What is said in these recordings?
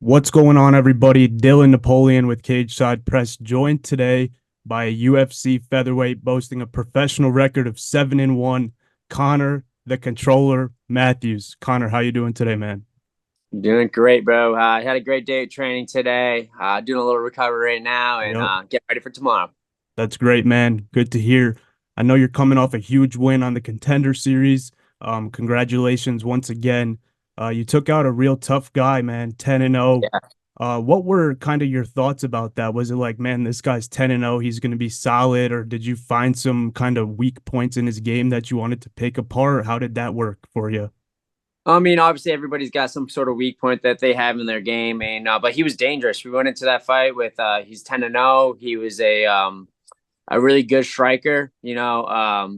What's going on, everybody? Dylan Napoleone with Cage Side Press, joined today by a UFC featherweight boasting a professional record of 7-1, Connor, the Controller Matthews. Connor, how you doing today, man? Doing great, bro. I had a great day of training today. Doing a little recovery right now and Yep, get ready for tomorrow. that's great, man. Good to hear. I know you're coming off a huge win on the Contender Series. Congratulations once again. You took out a real tough guy, man. 10-0. Yeah. What were kind of your thoughts about that? Was it like, man, this guy's 10-0, he's going to be solid, or did you find some kind of weak points in his game that you wanted to pick apart? How did that work for you? I mean, obviously everybody's got some sort of weak point that they have in their game, and but he was dangerous. We went into that fight with he's 10-0. He was a really good striker. We were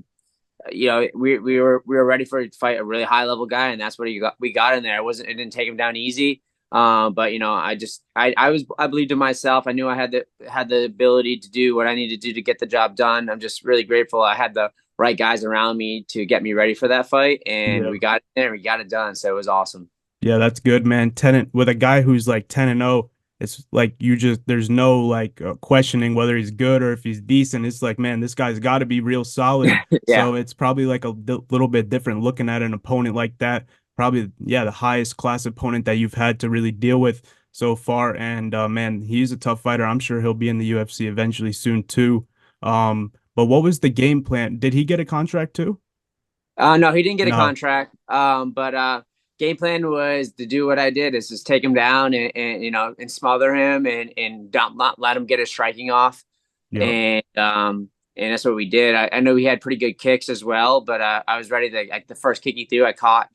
ready for to fight a really high level guy, and that's what we got in there. It didn't take him down easy. But I believed in myself. I knew I had the ability to do what I needed to do to get the job done. I'm just really grateful I had the right guys around me to get me ready for that fight, and Yeah. we got it there. We got it done, so it was awesome. Yeah, that's good, man. 10 with a guy who's like 10-0, it's like you just there's no like questioning whether he's good or if he's decent. It's like, man, this guy's got to be real solid. Yeah. So it's probably like a little bit different looking at an opponent like that. Probably, yeah, the highest class opponent that you've had to really deal with so far. And man, he's a tough fighter. I'm sure he'll be in the UFC eventually soon too. But what was the game plan? Did he get a contract too? No, he didn't get a No. contract. But game plan was to do what I did is just take him down and smother him and don't not let him get his striking off. Yep. And that's what we did. I know he had pretty good kicks as well, but I was ready to like the first kick he threw, I caught,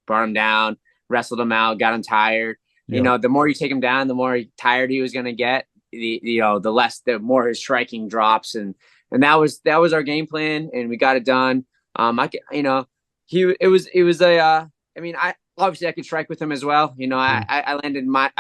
brought him down, wrestled him out, got him tired. Yep. The more you take him down, the more tired he was going to get. The more his striking drops, and that was our game plan, and we got it done. I you know he it was a I mean I obviously I could strike with him as well. Mm. I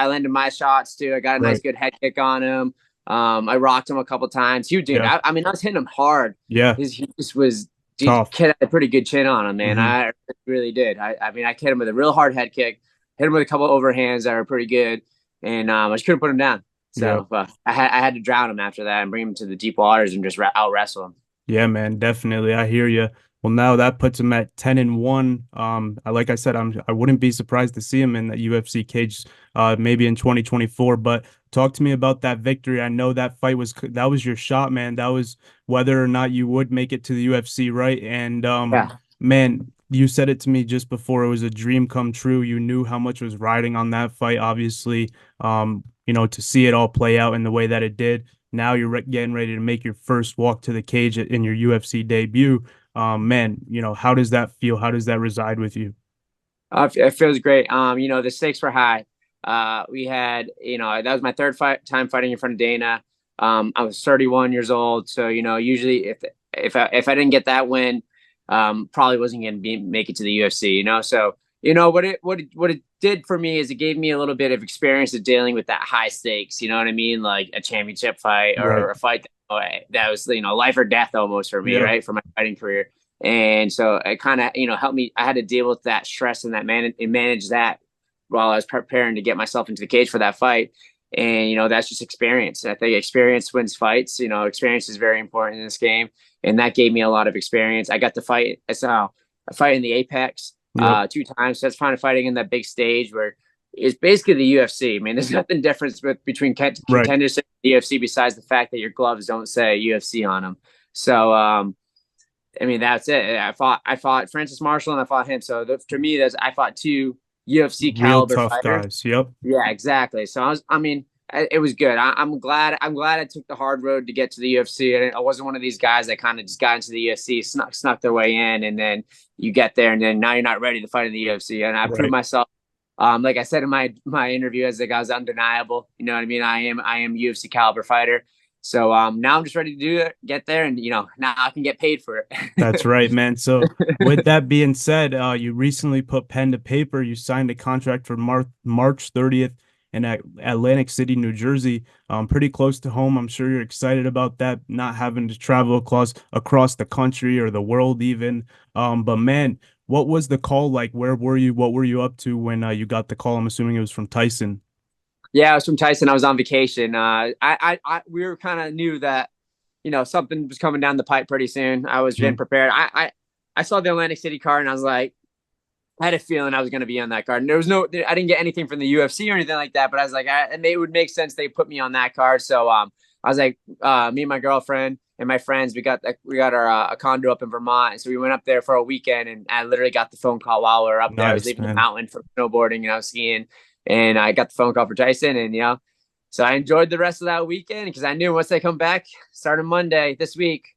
landed my shots too. I got a nice Right. good head kick on him. I rocked him a couple times. Dude, Yeah. I mean, I was hitting him hard. Yeah. He just was, dude, Tough. kid had a pretty good chin on him, man. Hmm. I really did. I mean, I hit him with a real hard head kick, hit him with a couple overhands that were pretty good, and I just couldn't put him down. Yeah. So I had to drown him after that and bring him to the deep waters and just out wrestle him. Yeah, man, definitely. I hear you. Well, now that puts him at 10-1. Like I said, I wouldn't be surprised to see him in the UFC cage, maybe in 2024. But talk to me about that victory. I know that was your shot, man. That was whether or not you would make it to the UFC, right? And Yeah. man, you said it to me just before it was a dream come true. You knew how much was riding on that fight, obviously. To see it all play out in the way that it did. Now you're getting ready to make your first walk to the cage in your UFC debut. Man, how does that feel? How does that reside with you? It feels great. The stakes were high. We had, that was my time fighting in front of Dana. I was 31 years old, so usually if I didn't get that win, probably wasn't going to make it to the UFC. So what it did for me is it gave me a little bit of experience of dealing with that high stakes. You know what I mean, like a championship fight Right. or a fight that was life or death almost for me, Yeah. right, for my fighting career. And so it kind of, helped me. I had to deal with that stress and manage that while I was preparing to get myself into the cage for that fight. And, that's just experience. I think experience wins fights. Experience is very important in this game. And that gave me a lot of experience. I got to fight. I saw a fight in the Apex Yep. 2 times. So that's kind of fighting in that big stage where it's basically the UFC. I mean, there's nothing different between Right. contenders and the UFC besides the fact that your gloves don't say UFC on them. So, I mean, that's it. I fought Francis Marshall and I fought him. So to me, I fought two UFC Real caliber tough fighters. guys. Yep. Yeah, exactly. So I mean, it was good. I'm glad I took the hard road to get to the UFC. And I wasn't one of these guys that kind of just got into the UFC, snuck their way in, and then you get there, and then now you're not ready to fight in the UFC. And I proved Right. myself. Like I said in my interview, as like I was undeniable. You know what I mean? I am UFC caliber fighter. So now I'm just ready to do it, get there, and now I can get paid for That's it. right, man. So, with that being said, you recently put pen to paper. You signed a contract for March 30th in Atlantic City, New Jersey. Pretty close to home. I'm sure you're excited about that, not having to travel across the country or the world even. But man, what was the call like? Where were you? What were you up to when you got the call? I'm assuming it was from Tyson. Yeah, I was from Tyson. I was on vacation. We were kind of knew that something was coming down the pipe pretty soon. I was been Mhm. prepared. I saw the Atlantic City card and I was like, I had a feeling I was going to be on that card. And there was no, I didn't get anything from the UFC or anything like that. But I was like, and it would make sense they put me on that card. So I was like, me and my girlfriend and my friends, we got our a condo up in Vermont, and so we went up there for a weekend. And I literally got the phone call while we were up there. I was Nice, leaving the man. mountain for snowboarding and I was skiing, and I got the phone call for Tyson, and so I enjoyed the rest of that weekend because I knew once they come back, starting Monday this week,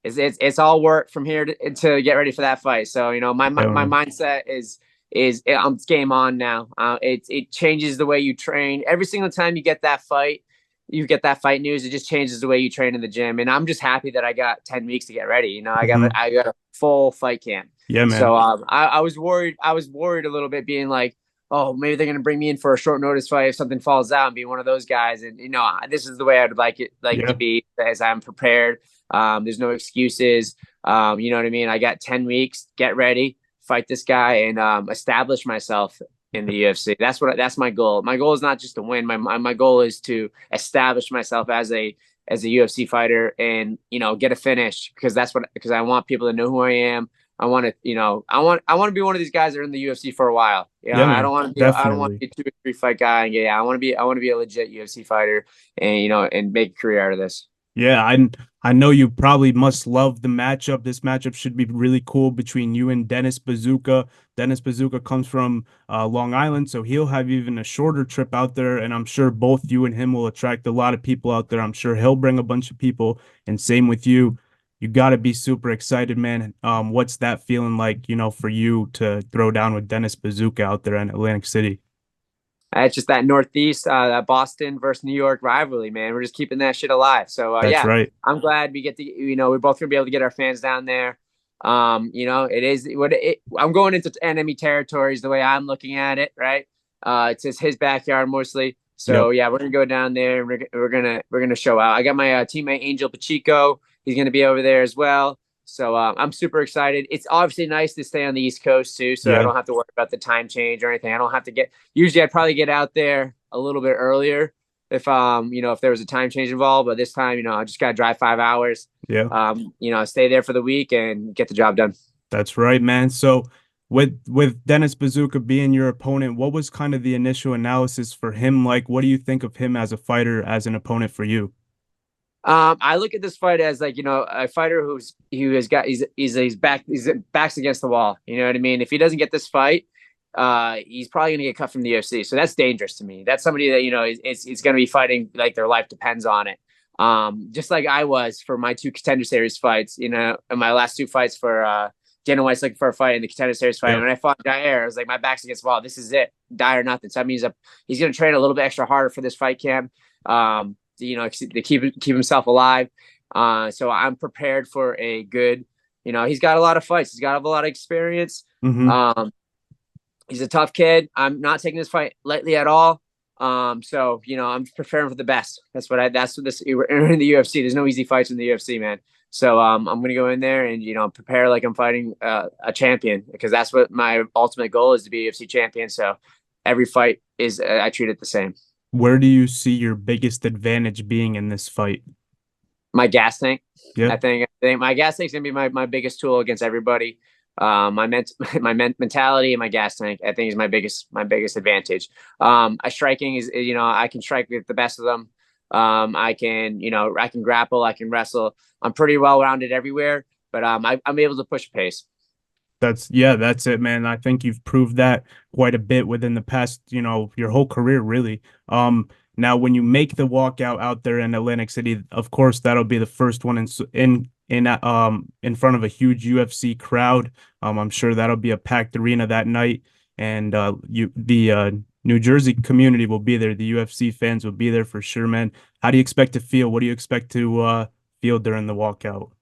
it's all work from here to get ready for that fight. So Yeah, my man. mindset is it's game on now. It changes the way you train every single time you get that fight. You get that fight news. It just changes the way you train in the gym, and I'm just happy that I got 10 weeks to get ready. Mhm. I got a full fight camp. Yeah, man. So I was worried. I was worried a little bit, being like, oh, maybe they're gonna bring me in for a short notice fight if something falls out and be one of those guys. And this is the way I'd like it to Yeah. be, as I'm prepared. There's no excuses. You know what I mean? I got 10 weeks, get ready, fight this guy, and establish myself in the UFC. That's my goal. My goal is not just to win. My goal is to establish myself as a UFC fighter, and get a finish, because I want people to know who I am. I want to, I want to be one of these guys that are in the UFC for a while. Yeah, I man. don't want to be, I don't want to Definitely. be a 2 or 3 fight guy. And yeah, I want to be a legit UFC fighter, and and make a career out of this. Yeah, I know you probably must love the matchup. This matchup should be really cool between you and Dennis Buzukja. Dennis Buzukja comes from Long Island, so he'll have even a shorter trip out there, and I'm sure both you and him will attract a lot of people out there. I'm sure he'll bring a bunch of people, and same with you. You got to be super excited, man. What's that feeling like, for you to throw down with Dennis Buzukja out there in Atlantic City? It's just that Northeast, that Boston versus New York rivalry, man. We're just keeping that shit alive. So That's yeah, right. I'm glad we get to, we're both gonna be able to get our fans down there. It is I'm going into enemy territories the way I'm looking at it, right? It's just his backyard mostly. So Yep. yeah, we're gonna go down there. And we're gonna show out. I got my teammate Angel Pacheco. He's gonna be over there as well. So I'm super excited. It's obviously nice to stay on the East Coast too, so I Yeah. don't have to worry about the time change or anything. I don't have to get. Usually, I'd probably get out there a little bit earlier if there was a time change involved. But this time, I just gotta drive 5 hours. Yeah. Stay there for the week and get the job done. That's right, man. So with Dennis Bazooka being your opponent, what was kind of the initial analysis for him like? What do you think of him as a fighter, as an opponent for you? I look at this fight as, like, a fighter who has got he's backs against the wall. You know what I mean? If he doesn't get this fight, he's probably gonna get cut from the UFC. So that's dangerous to me. That's somebody that is gonna be fighting like their life depends on it. Just like I was for my two Contender Series fights. In my last two fights for Dana White's looking for a fight in the Contender Series fight. And Yep. when I fought Jair, I was like, my back's against the wall. This is it, die or nothing. So that means he's gonna train a little bit extra harder for this fight camp. To keep himself alive. So I'm prepared for a good. He's got a lot of fights. He's got a lot of experience. Hmm. Um, he's a tough kid. I'm not taking this fight lightly at all. So I'm preparing for the best. That's what this. We're in the UFC. There's no easy fights in the UFC, man. So I'm gonna go in there and prepare like I'm fighting a champion, because that's what my ultimate goal is, to be a UFC champion. So every fight is I treat it the same. Where do you see your biggest advantage being in this fight? My gas tank. Yeah. I think my gas tank's gonna be my biggest tool against everybody. Mentality and my gas tank, I think, is my biggest advantage. Striking is, I can strike with the best of them. I can grapple, I can wrestle. I'm pretty well rounded everywhere, but I'm able to push pace. That's it, man. I think you've proved that quite a bit within the past, your whole career, really. Now when you make the walkout out there in Atlantic City, of course, that'll be the first one in front of a huge UFC crowd. I'm sure that'll be a packed arena that night, and the New Jersey community will be there. The UFC fans will be there for sure, man. How do you expect to feel? What do you expect to feel during the walkout?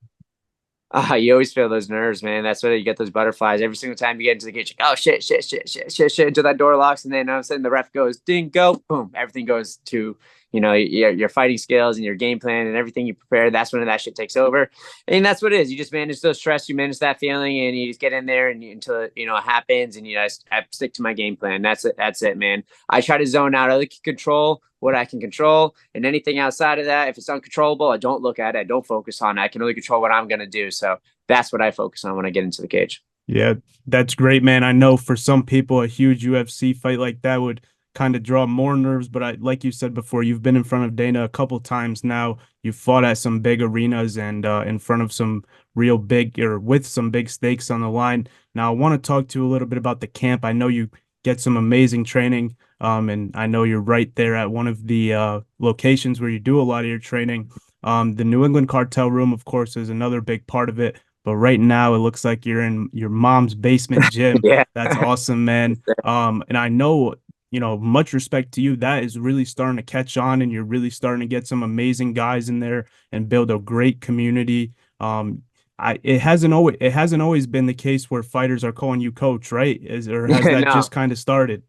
You always feel those nerves, man. That's why you get those butterflies every single time you get into the cage. Like, oh shit, shit, shit, shit, shit, shit, until that door locks, and then all of a sudden the ref goes, ding, go, boom. Everything goes to your fighting skills and your game plan and everything you prepare. That's when that shit takes over, and that's what it is. You just manage those stress, you manage that feeling, and you just get in there and until it happens, and I stick to my game plan. That's it. That's it, man. I try to zone out. I can control what I can control, and anything outside of that, if it's uncontrollable, I don't look at it. I don't focus on it. I can only control what I'm going to do. So that's what I focus on when I get into the cage. Yeah, that's great, man. I know for some people, a huge UFC fight like that would kind of draw more nerves, but like you said before, you've been in front of Dana a couple times now. You've fought at some big arenas and in front of some real big or with some big stakes on the line. Now, I want to talk to you a little bit about the camp. I know you get some amazing training, and I know you're right there at one of the locations where you do a lot of your training. The New England Cartel Room, of course, is another big part of it. But right now, it looks like you're in your mom's basement gym. Yeah. That's awesome, man. And I know, much respect to you. That is really starting to catch on, and you're really starting to get some amazing guys in there and build a great community. It hasn't always been the case where fighters are calling you coach, right? Or has that No. just kind of started?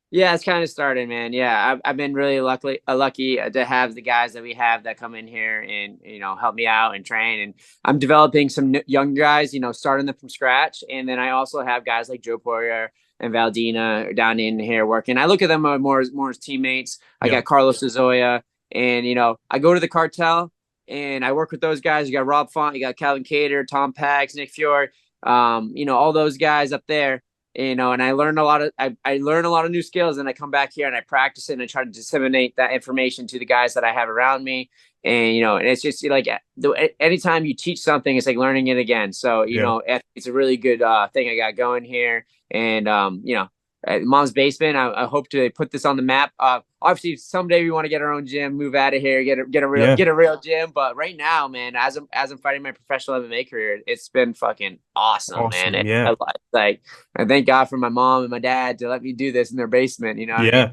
Yeah, it's kind of started, man. Yeah, I've been really lucky to have the guys that we have that come in here and help me out and train. And I'm developing some young guys, starting them from scratch. And then I also have guys like Joe Poirier and Valdina down in here working. I look at them more as teammates. I Yeah. got Carlos Azoya, and I go to the cartel and I work with those guys. You got Rob Font, you got Calvin Cater, Tom Pags, Nick Fiore, all those guys up there, and I learn a lot of I learn a lot of new skills, and I come back here and I practice it and I try to disseminate that information to the guys that I have around me. And it's just like anytime you teach something, it's like learning it again. So Yeah. it's a really good thing I got going here. And at Mom's Basement, I hope to put this on the map. Obviously, someday we want to get our own gym, move out of here, Yeah. get a real gym. But right now, man, as I'm fighting my professional MMA career, it's been fucking awesome, man. Awesome. Yeah. Like I thank God for my mom and my dad to let me do this in their basement. You know what I mean? Yeah.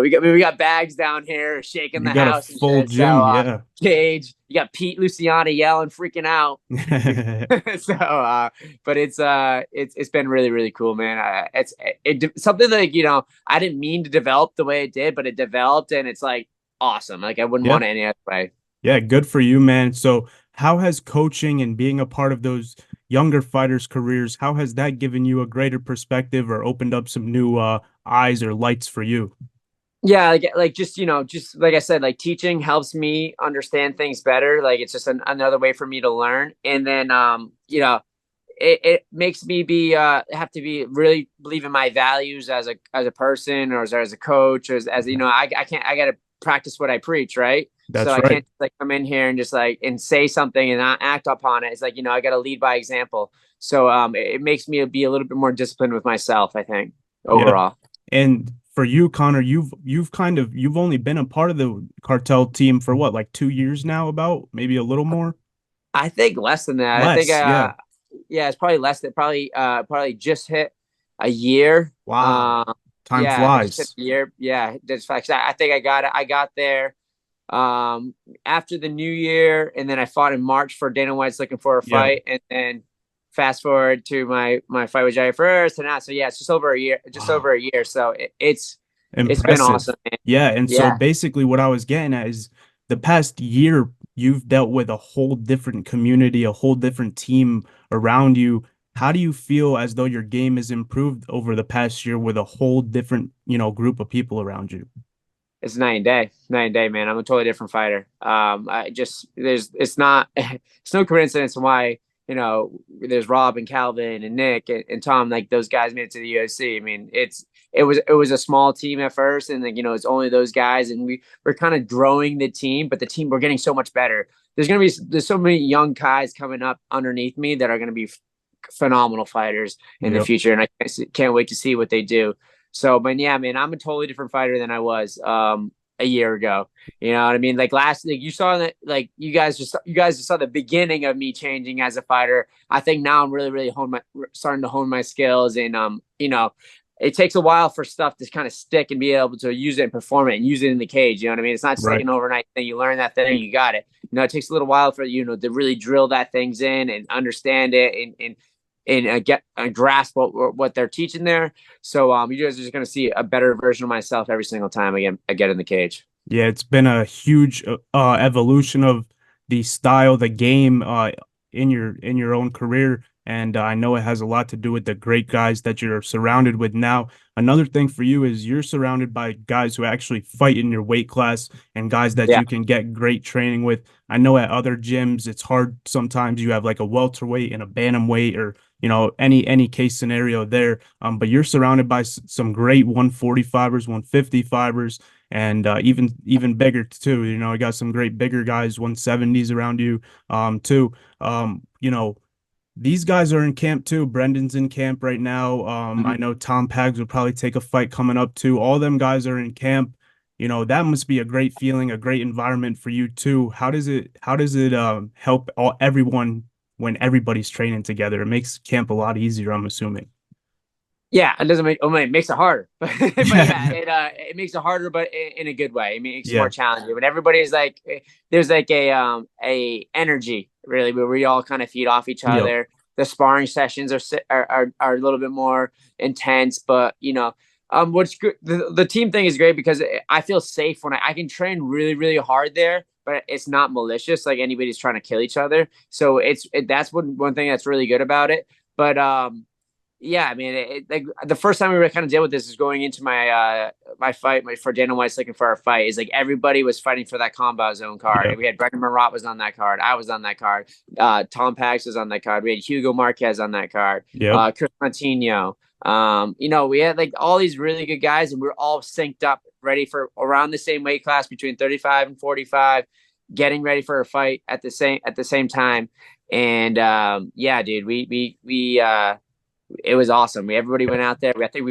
We got bags down here shaking You the got a house and full shit. So gym. Yeah. Cage, you got Pete Luciana yelling, freaking out. So but it's been really really cool, man. It's something like I didn't mean to develop the way it did, but it developed, and it's like awesome. Like I wouldn't Yeah. want it any other way. Yeah, good for you, man. So, how has coaching and being a part of those younger fighters' careers, how has that given you a greater perspective or opened up some new eyes or lights for you? Yeah, like just like I said, like teaching helps me understand things better. Like it's just another way for me to learn. And then it makes me be have to be really believe in my values as a person, or as a coach, or as I can't, I gotta practice what I preach, right? So That's I right. can't like come in here and just like and say something and not act upon it. It's like I gotta lead by example. So it makes me be a little bit more disciplined with myself, I think, Yeah. overall. And for you, Connor, you've only been a part of the cartel team for what, like 2 years now, about maybe a little more? I think less than that. I think Less, yeah. yeah, it's probably less than probably just hit a year. Wow. Time Yeah, I just hit flies. a year. Yeah, that's facts. I think I got it. I got there after the new year, and then I fought in March for Dana White's looking for a Yeah. fight, and then fast forward to my fight with Jair first, and now so yeah, it's just over a year, Wow. So it's been Impressive. awesome, man. Yeah, and so Yeah. basically what I was getting at is the past year you've dealt with a whole different community, a whole different team around you. How do you feel as though your game has improved over the past year with a whole different, group of people around you? It's night and day, man. I'm a totally different fighter. I just it's not it's no coincidence why there's Rob and Calvin and Nick and Tom, like those guys made it to the UFC. I mean, it was a small team at first, and like it's only those guys, and we're kind of growing the team, but the team we're getting so much better. There's so many young guys coming up underneath me that are gonna be phenomenal fighters in the Yep. future, and I can't wait to see what they do. So, but yeah, man, I'm a totally different fighter than I was a year ago. You know what I mean? Like you saw that, like you guys just saw the beginning of me changing as a fighter. I think now I'm really, really starting to hone my skills, and it takes a while for stuff to kind of stick and be able to use it and perform it and use it in the cage. You know what I mean? It's not just like Right. an overnight thing. You learn that thing, you got it. It takes a little while for to really drill that things in and understand it and get a grasp what they're teaching there. So you guys are just going to see a better version of myself every single time I get in the cage. Yeah, it's been a huge evolution of the style, the game in your own career, and I know it has a lot to do with the great guys that you're surrounded with now. Another thing for you is you're surrounded by guys who actually fight in your weight class and guys that Yeah. you can get great training with. I know at other gyms it's hard sometimes. You have like a welterweight and a bantamweight, or any case scenario there. But you're surrounded by some great 145ers, 155ers, and even bigger too. I got some great bigger guys, 170s around you, too. These guys are in camp too. Brendan's in camp right now. I know Tom Pags will probably take a fight coming up too. All them guys are in camp. That must be a great feeling, a great environment for you too. How does it help everyone when everybody's training together? It makes camp a lot easier, I'm assuming. Yeah, it doesn't make. Oh, it makes it harder, but yeah, Yeah. it makes it harder, but in a good way. I mean, it makes it more Yeah. challenging. But everybody's like, there's like a energy really where we all kind of feed off each Yep. other. The sparring sessions are a little bit more intense, but what's good. The team thing is great because I feel safe when I can train really really hard there, but it's not malicious like anybody's trying to kill each other. So that's one thing that's really good about it. But yeah, I mean, like the first time we were kind of deal with this is going into my fight for Dana White's looking for our fight is like everybody was fighting for that combat zone card. Yep. We had Brendan Marat was on that card. I was on that card. Tom Pax was on that card. We had Hugo Marquez on that card. Yep. Chris Montino. We had like all these really good guys, and we are all synced up, ready for around the same weight class between 35 and 45, getting ready for a fight at the same time. And yeah, dude, we it was awesome. Everybody went out there. I think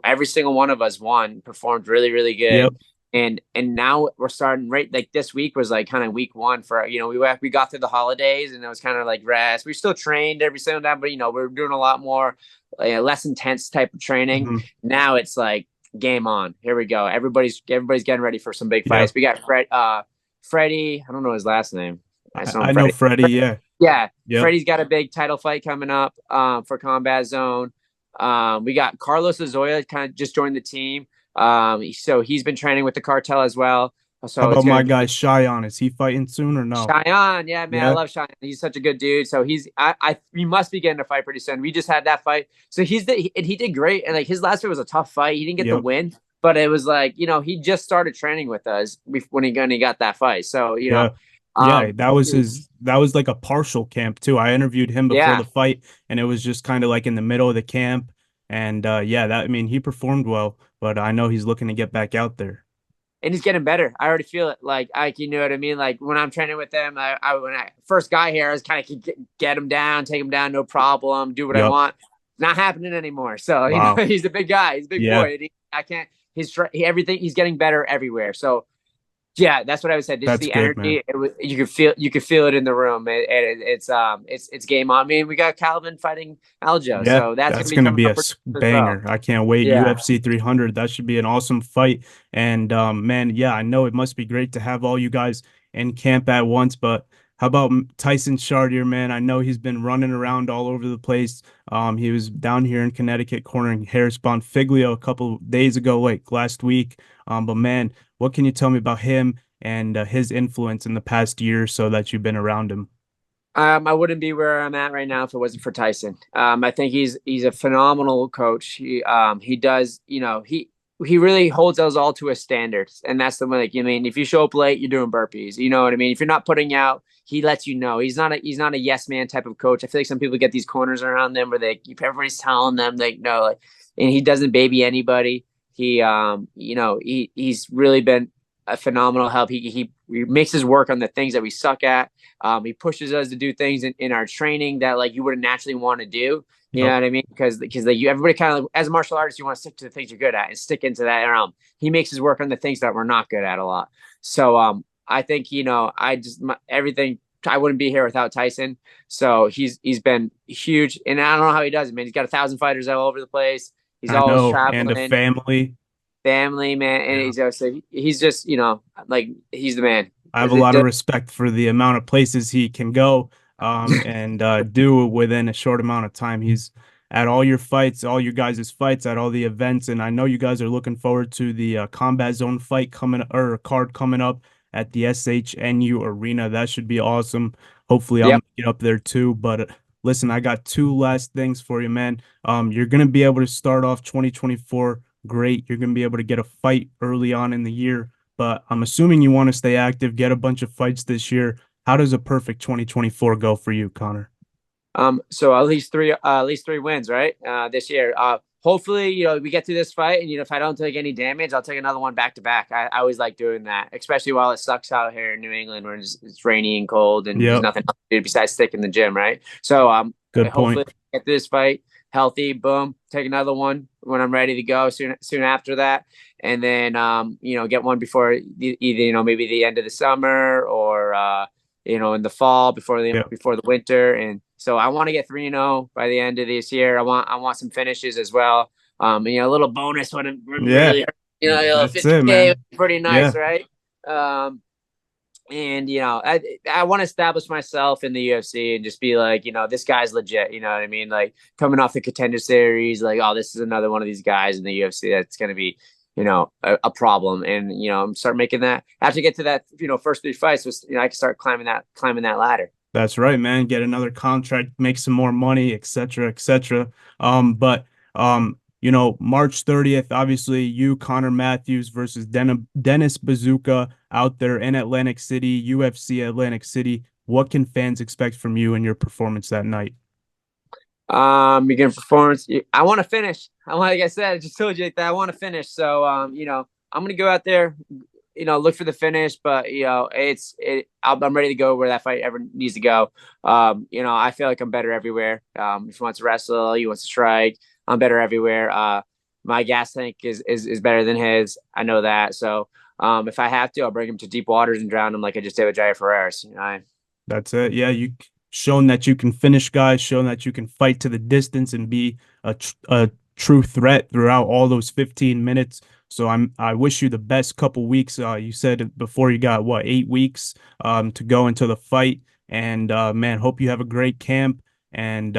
every single one of us performed really, really good. Yep. And now we're starting right like this week was like kind of week one for we got through the holidays and it was kind of like rest. We still trained every single time, but we're doing a lot more less intense type of training. Mhm. Now it's like game on. Here we go. Everybody's getting ready for some big fights. Yep. We got Freddie. I don't know his last name. I saw him I know Freddie. Freddie. Yeah. Yeah, Yep. Freddie's got a big title fight coming up for Combat Zone. We got Carlos Azoya kind of just joined the team. So he's been training with the cartel as well. How So it's about going my to be guy Cheyenne? Is he fighting soon or no? Cheyenne. Yeah, man, I Yeah. love Cheyenne. He's such a good dude. So we must be getting a fight pretty soon. We just had that fight. So he did great. And like his last fight was a tough fight. He didn't get the Yep. win, but it was like, he just started training with us when he got that fight. So, Yeah. Yeah, um, that was like a partial camp too. I interviewed him before yeah. the fight and it was just kind of like in the middle of the camp. And yeah, that I mean he performed well, but I know he's looking to get back out there. And he's getting better. I already feel it. Like, you know what I mean? Like when I'm training with them, when I first got here, I was kind of get him down, take him down, no problem, do what I Yep. want. Not happening anymore. So Wow. he's a big guy. He's a big Yeah, boy. I can't. Everything. He's getting better everywhere. So yeah, that's what I would say. Just that's the good, man. energy. You could feel it in the room. It's game on. I mean, we got Calvin fighting Aljo, Yeah, so that's gonna that's be gonna coming be a up as well. banger. I can't wait. Yeah. UFC 300. That should be an awesome fight. And man, yeah, I know it must be great to have all you guys in camp at once. But how about Tyson Chartier, man? I know he's been running around all over the place. He was down here in Connecticut cornering Harris Bonfiglio a couple days ago, like last week. But man, what can you tell me about him and his influence in the past year or so that you've been around him? I wouldn't be where I'm at right now if it wasn't for Tyson. I think he's a phenomenal coach. He does, he really holds us all to a standard, and that's the way. Like, I mean, if you show up late, you're doing burpees. You know what I mean? If you're not putting out, he lets you know. He's not a yes man type of coach. I feel like some people get these corners around them where everybody's telling them they know, like, and he doesn't baby anybody. He's really been a phenomenal help. He makes his work on the things that we suck at. He pushes us to do things in our training that like you wouldn't naturally want to do. You know Yep. what I mean? Because like everybody kind of as a martial artist, you want to stick to the things you're good at and stick into that realm. He makes his work on the things that we're not good at a lot. So I think everything. I wouldn't be here without Tyson. So he's been huge, and I don't know how he does it, man. He's got 1,000 fighters all over the place. He's I always know, and a traveling, family. family, man, and Yeah. he's just like he's the man. I have a lot of respect for the amount of places he can go and do within a short amount of time. He's at all your fights, all your guys' fights, at all the events, and I know you guys are looking forward to the Combat Zone fight coming or card coming up at the SHNU Arena. That should be awesome. Hopefully, I'll Yep. make it up there too. But listen, I got two last things for you, man. You're gonna be able to start off 2024 great. You're gonna be able to get a fight early on in the year, but I'm assuming you want to stay active, get a bunch of fights this year. How does a perfect 2024 go for you, Connor? So at least three wins, right? This year. Hopefully, we get through this fight, and if I don't take any damage, I'll take another one back to back. I always like doing that, especially while it sucks out here in New England, where it's rainy and cold, and there's Yep, nothing else to do besides stick in the gym, right? So, good hopefully, point. get through this fight healthy. Boom, take another one when I'm ready to go. Soon after that, and then get one before either maybe the end of the summer or in the fall Yep, before the winter. And so I want to get 3-0 by the end of this year. I want some finishes as well. A little bonus wouldn't yeah, really hurt. that's it, 50K man. would be pretty nice, Yeah, right? Um, and I want to establish myself in the UFC and just be like, this guy's legit. You know what I mean? Like coming off the Contender Series, like, oh, this is another one of these guys in the UFC that's going to be, a problem. And start making that after get to that, first three fights, was I can start climbing that ladder. that's right, man. Get another contract, make some more money, etc., etc. But March 30th, obviously, you, Connor Matthews versus Dennis Buzukja out there in Atlantic City, UFC Atlantic City. What can fans expect from you and your performance that night? Begin performance. I want to finish. Like I said, I just told you that I want to finish. So, I'm gonna go out there, look for the finish. But I'm ready to go where that fight ever needs to go. I feel like I'm better everywhere. If he wants to wrestle, he wants to strike. I'm better everywhere. My gas tank is better than his. I know that. So, if I have to, I'll bring him to deep waters and drown him like I just did with Jair Ferreras. That's it. Yeah, you shown that you can finish guys, shown that you can fight to the distance and be a true threat throughout all those 15 minutes. So I wish you the best couple weeks. You said before you got what 8 weeks to go into the fight, and man, hope you have a great camp and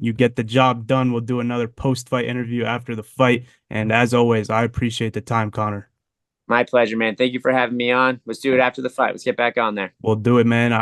you get the job done. We'll do another post-fight interview after the fight. And as always, I appreciate the time, Connor. My pleasure, man. Thank you for having me on. Let's do it after the fight. Let's get back on there. We'll do it, man.